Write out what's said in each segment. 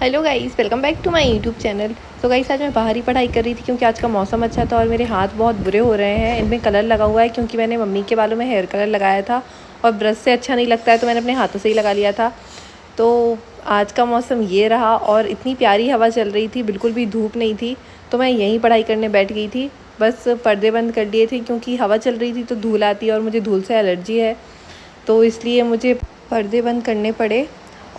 Hello guys, welcome back to my YouTube channel. तो guys, आज मैं बाहर ही पढ़ाई कर रही थी क्योंकि आज का मौसम अच्छा था और मेरे हाथ बहुत बुरे हो रहे हैं। इनमें कलर लगा हुआ है क्योंकि मैंने मम्मी के बालों में हेयर कलर लगाया था और ब्रश से अच्छा नहीं लगता है तो मैंने अपने हाथों से ही लगा लिया था। तो आज का मौसम ये रहा और इतनी प्यारी हवा चल रही थी, बिल्कुल भी धूप नहीं थी। तो मैं यहीं पढ़ाई करने बैठ गई थी। बस पर्दे बंद कर लिए थे क्योंकि हवा चल रही थी तो धूल आती है और मुझे धूल से एलर्जी है, तो इसलिए मुझे पर्दे बंद करने पड़े।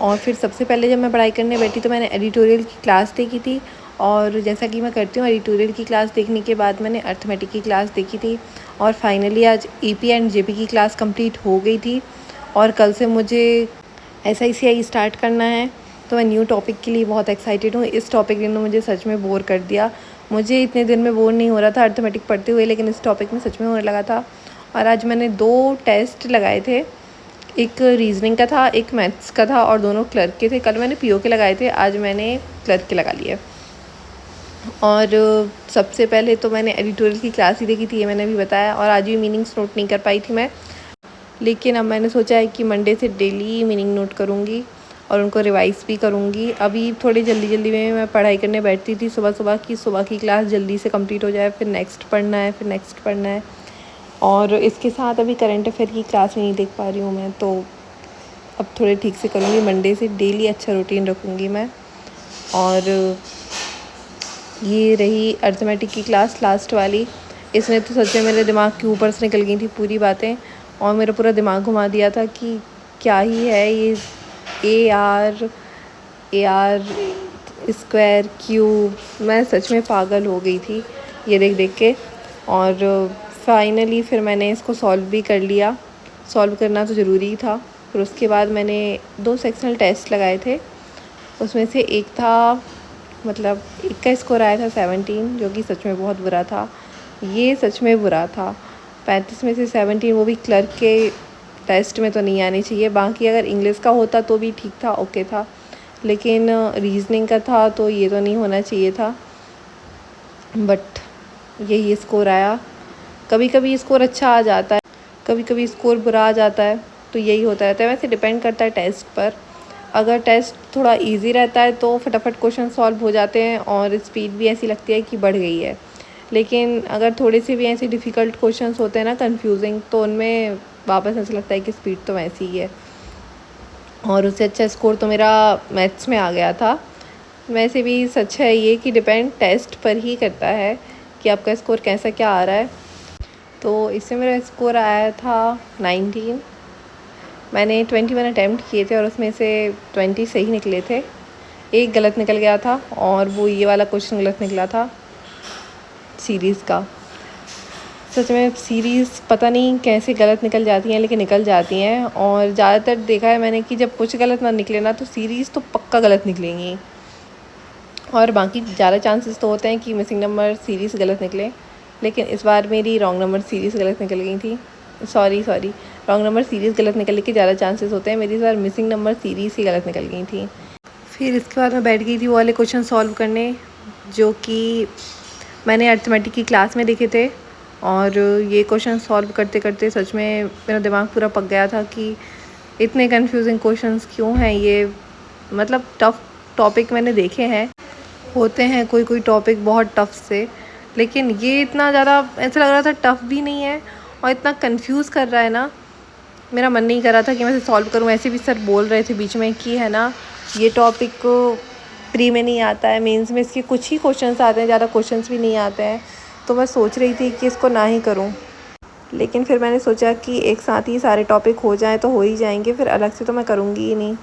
और फिर सबसे पहले जब मैं पढ़ाई करने बैठी तो मैंने एडिटोरियल की क्लास देखी थी। और जैसा कि मैं करती हूँ, एडिटोरियल की क्लास देखने के बाद मैंने अर्थमेटिक की क्लास देखी थी। और फाइनली आज ईपी एंड जेपी की क्लास कंप्लीट हो गई थी और कल से मुझे SICI स्टार्ट करना है। तो मैं न्यू टॉपिक के लिए बहुत एक्साइटेड हूँ। इस टॉपिक ने मुझे सच में बोर कर दिया। मुझे इतने दिन में बोर नहीं हो रहा था अर्थमेटिक पढ़ते हुए, लेकिन इस टॉपिक में सच में होने लगा था। और आज मैंने 2 टेस्ट लगाए थे, एक रीजनिंग का था, एक मैथ्स का था और दोनों क्लर्क के थे। कल मैंने पीओ के लगाए थे, आज मैंने क्लर्क के लगा लिए। और सबसे पहले तो मैंने एडिटोरियल की क्लास ही देखी थी, ये मैंने भी बताया। और आज भी मीनिंग्स नोट नहीं कर पाई थी मैं, लेकिन अब मैंने सोचा है कि मंडे से डेली मीनिंग नोट करूँगी और उनको रिवाइज़ भी करूँगी। अभी थोड़ी जल्दी में मैं पढ़ाई करने बैठती थी सुबह की क्लास जल्दी से कंप्लीट हो जाए, फिर नेक्स्ट पढ़ना है। और इसके साथ अभी करंट अफेयर की क्लास नहीं देख पा रही हूँ मैं, तो अब थोड़े ठीक से करूँगी। मंडे से डेली अच्छा रूटीन रखूँगी मैं। और ये रही अर्थमेटिक की क्लास लास्ट वाली। इसने तो सच में मेरे दिमाग के ऊपर से निकल गई थी पूरी बातें और मेरा पूरा दिमाग घुमा दिया था कि क्या ही है ये ए आर स्क्वायर क्यूब। मैं सच में पागल हो गई थी ये देख के। और फाइनली फिर मैंने इसको सॉल्व भी कर लिया। सॉल्व करना तो ज़रूरी था। फिर उसके बाद मैंने 2 सेक्शनल टेस्ट लगाए थे। उसमें से एक था, मतलब एक का स्कोर आया था 17, जो कि सच में बहुत बुरा था। ये सच में बुरा था। 35 में से 17, वो भी क्लर्क के टेस्ट में तो नहीं आनी चाहिए। बाकी अगर इंग्लिश का होता तो भी ठीक था, ओके था, लेकिन रीजनिंग का था तो ये तो नहीं होना चाहिए था। बट यही स्कोर आया। कभी कभी स्कोर अच्छा आ जाता है, कभी कभी स्कोर बुरा आ जाता है, तो यही होता रहता है। वैसे डिपेंड करता है टेस्ट पर। अगर टेस्ट थोड़ा इजी रहता है तो फटाफट क्वेश्चन सॉल्व हो जाते हैं और स्पीड भी ऐसी लगती है कि बढ़ गई है। लेकिन अगर थोड़े से भी ऐसे डिफ़िकल्ट क्वेश्चंस होते हैं ना, कंफ्यूजिंग, तो उनमें वापस ऐसा लगता है कि स्पीड तो वैसी ही है। और उससे अच्छा स्कोर तो मेरा मैथ्स में आ गया था। वैसे भी सच है ये कि डिपेंड टेस्ट पर ही करता है कि आपका स्कोर कैसा क्या आ रहा है। तो इससे मेरा स्कोर आया था 19। मैंने 21 अटैम्प्ट किए थे और उसमें से 20 सही निकले थे। एक गलत निकल गया था और वो ये वाला क्वेश्चन गलत निकला था सीरीज़ का। सच में सीरीज़ पता नहीं कैसे गलत निकल जाती हैं, लेकिन निकल जाती हैं। और ज़्यादातर देखा है मैंने कि जब कुछ गलत ना निकले ना तो सीरीज़ तो पक्का गलत निकलेंगी। और बाकी ज़्यादा चांसेस तो होते हैं कि मिसिंग नंबर सीरीज़ गलत निकले, लेकिन इस बार मेरी रॉन्ग नंबर सीरीज़ गलत निकल गई थी। सॉरी रॉन्ग नंबर सीरीज़ गलत निकलने के ज़्यादा चांसेस होते हैं। मेरी इस बार मिसिंग नंबर सीरीज़ ही गलत निकल गई थी। फिर इसके बाद मैं बैठ गई थी वो वाले क्वेश्चन सॉल्व करने जो कि मैंने अर्थमेटिक की क्लास में देखे थे। और ये क्वेश्चन सॉल्व करते करते सच में मेरा दिमाग पूरा पक गया था कि इतने कंफ्यूजिंग क्वेश्चंस क्यों हैं ये। मतलब टफ़ टॉपिक मैंने देखे हैं, होते हैं कोई टॉपिक बहुत टफ़ से, लेकिन ये इतना ज़्यादा ऐसा लग रहा था टफ़ भी नहीं है और इतना कंफ्यूज कर रहा है ना, मेरा मन नहीं कर रहा था कि मैं इसे सॉल्व करूं। ऐसे भी सर बोल रहे थे बीच में कि है ना, ये टॉपिक प्री में नहीं आता है, मेंस में इसके कुछ ही क्वेश्चंस आते हैं, ज़्यादा क्वेश्चंस भी नहीं आते हैं। तो मैं सोच रही थी कि इसको ना ही करूं, लेकिन फिर मैंने सोचा कि एक साथ ही सारे टॉपिक हो जाएं तो हो ही जाएंगे, फिर अलग से तो मैं करूँगी ही नहीं।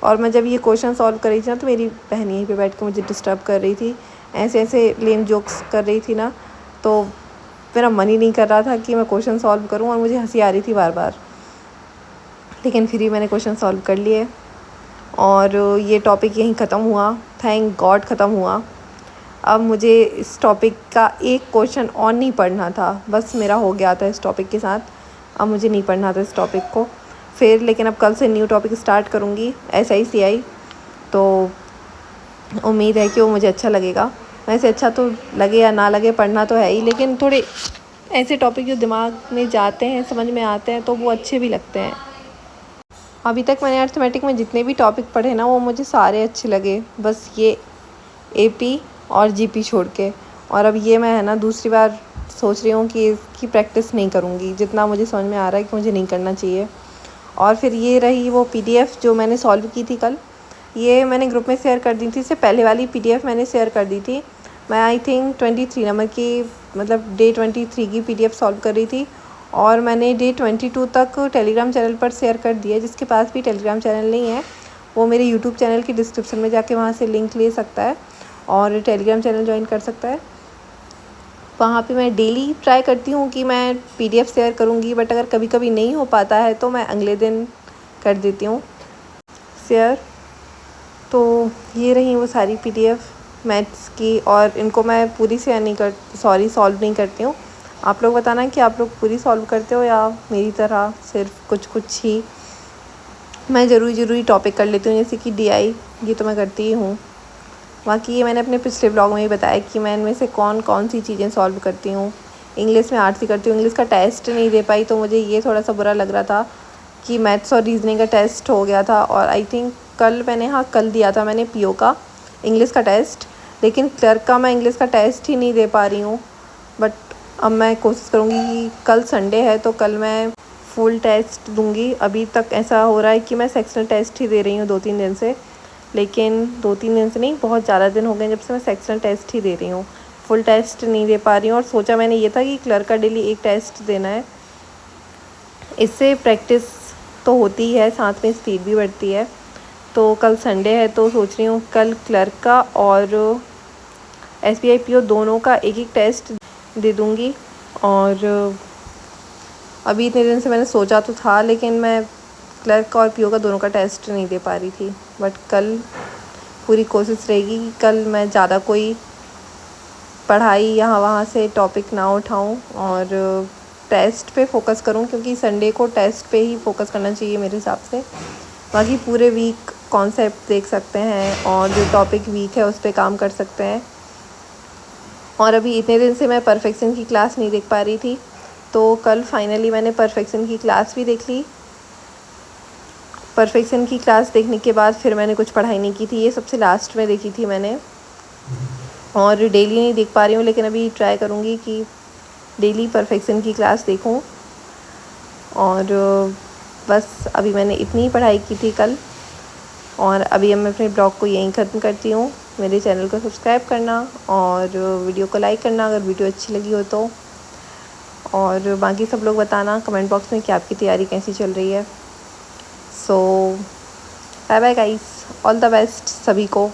और मैं जब ये क्वेश्चन सॉल्व कर रही थी ना तो मेरी बहन यहीं पे बैठ के मुझे डिस्टर्ब कर रही थी, ऐसे लेम जोक्स कर रही थी ना, तो मेरा मन ही नहीं कर रहा था कि मैं क्वेश्चन सॉल्व करूं और मुझे हंसी आ रही थी बार। लेकिन फिर ही मैंने क्वेश्चन सॉल्व कर लिए और ये टॉपिक यहीं ख़त्म हुआ। थैंक गॉड ख़त्म हुआ। अब मुझे इस टॉपिक का एक क्वेश्चन और नहीं पढ़ना था, बस मेरा हो गया था इस टॉपिक के साथ। अब मुझे नहीं पढ़ना था इस टॉपिक को फिर, लेकिन अब कल से न्यू टॉपिक स्टार्ट करूँगी SICI, तो उम्मीद है कि वो मुझे अच्छा लगेगा। वैसे अच्छा तो लगे या ना लगे, पढ़ना तो है ही, लेकिन थोड़े ऐसे टॉपिक जो दिमाग में जाते हैं, समझ में आते हैं, तो वो अच्छे भी लगते हैं। अभी तक मैंने अर्थमेटिक में जितने भी टॉपिक पढ़े ना वो मुझे सारे अच्छे लगे, बस ये एपी और जीपी छोड़ के। और अब ये मैं है ना दूसरी बार सोच रही हूँ कि इसकी प्रैक्टिस नहीं करूँगी, जितना मुझे समझ में आ रहा है कि मुझे नहीं करना चाहिए। और फिर ये रही वो पीडीएफ जो मैंने सॉल्व की थी कल, ये मैंने ग्रुप में शेयर कर दी थी। इससे पहले वाली पीडीएफ मैंने शेयर कर दी थी। मैं आई थिंक 23 नंबर की, मतलब डे 23 की पीडीएफ सॉल्व कर रही थी, और मैंने डे 22 तक टेलीग्राम चैनल पर शेयर कर दिया। जिसके पास भी टेलीग्राम चैनल नहीं है वो मेरे यूट्यूब चैनल की डिस्क्रिप्शन में जाके वहाँ से लिंक ले सकता है और टेलीग्राम चैनल ज्वाइन कर सकता है। वहाँ पे मैं डेली ट्राई करती हूँ कि मैं पीडीएफ शेयर करूँगी, बट अगर कभी कभी नहीं हो पाता है तो मैं अगले दिन कर देती हूँ शेयर। तो ये रही वो सारी पीडीएफ मैथ्स की, और इनको मैं पूरी शेयर सॉल्व नहीं करती हूँ। आप लोग बताना कि आप लोग पूरी सॉल्व करते हो या मेरी तरह सिर्फ कुछ कुछ ही। मैं ज़रूरी टॉपिक कर लेती हूँ, जैसे कि डीआई, ये तो मैं करती ही हूँ। बाकी ये मैंने अपने पिछले ब्लॉग में ही बताया कि मैं इनमें से कौन कौन सी चीज़ें सॉल्व करती हूँ। इंग्लिश में आर्ट्स ही करती हूँ। इंग्लिश का टेस्ट नहीं दे पाई तो मुझे ये थोड़ा सा बुरा लग रहा था कि मैथ्स और रीजनिंग का टेस्ट हो गया था। और आई थिंक कल दिया था मैंने पीओ का इंग्लिश का टेस्ट, लेकिन क्लर्क का मैं इंग्लिश का टेस्ट ही नहीं दे पा रही हूँ। बट अब मैं कोशिश करूँगी कि कल संडे है तो कल मैं फुल टेस्ट दूँगी। अभी तक ऐसा हो रहा है कि मैं सेक्शनल टेस्ट ही दे रही हूँ 2-3 दिन से, लेकिन 2-3 दिन से नहीं, बहुत ज़्यादा दिन हो गए जब से मैं सेक्शनल टेस्ट ही दे रही हूँ, फुल टेस्ट नहीं दे पा रही हूँ। और सोचा मैंने ये था कि क्लर्क का डेली एक टेस्ट देना है, इससे प्रैक्टिस तो होती है, साथ में स्पीड भी बढ़ती है। तो कल संडे है तो सोच रही हूँ कल क्लर्क का और एसबीआई पीओ दोनों का एक एक टेस्ट दे दूँगी। और अभी इतने दिन से मैंने सोचा तो था, लेकिन मैं क्लर्क और पीओ का दोनों का टेस्ट नहीं दे पा रही थी। बट कल पूरी कोशिश रहेगी कि कल मैं ज़्यादा कोई पढ़ाई यहाँ वहाँ से टॉपिक ना उठाऊँ और टेस्ट पे फोकस करूँ, क्योंकि संडे को टेस्ट पे ही फोकस करना चाहिए मेरे हिसाब से। बाकी पूरे वीक कॉन्सेप्ट देख सकते हैं और जो टॉपिक वीक है उस पर काम कर सकते हैं। और अभी इतने दिन से मैं परफेक्शन की क्लास नहीं देख पा रही थी, तो कल फाइनली मैंने परफेक्शन की क्लास भी देख ली। परफेक्शन की क्लास देखने के बाद फिर मैंने कुछ पढ़ाई नहीं की थी, ये सबसे लास्ट में देखी थी मैंने। और डेली नहीं देख पा रही हूँ, लेकिन अभी ट्राई करूँगी कि डेली परफेक्शन की क्लास देखूँ। और बस अभी मैंने इतनी ही पढ़ाई की थी कल, और अभी मैं अपने ब्लॉग को यहीं ख़त्म करती हूँ। मेरे चैनल को सब्सक्राइब करना और वीडियो को लाइक करना अगर वीडियो अच्छी लगी हो तो। और बाकी सब लोग बताना कमेंट बॉक्स में कि आपकी तैयारी कैसी चल रही है। So bye bye guys, all the best सभी को।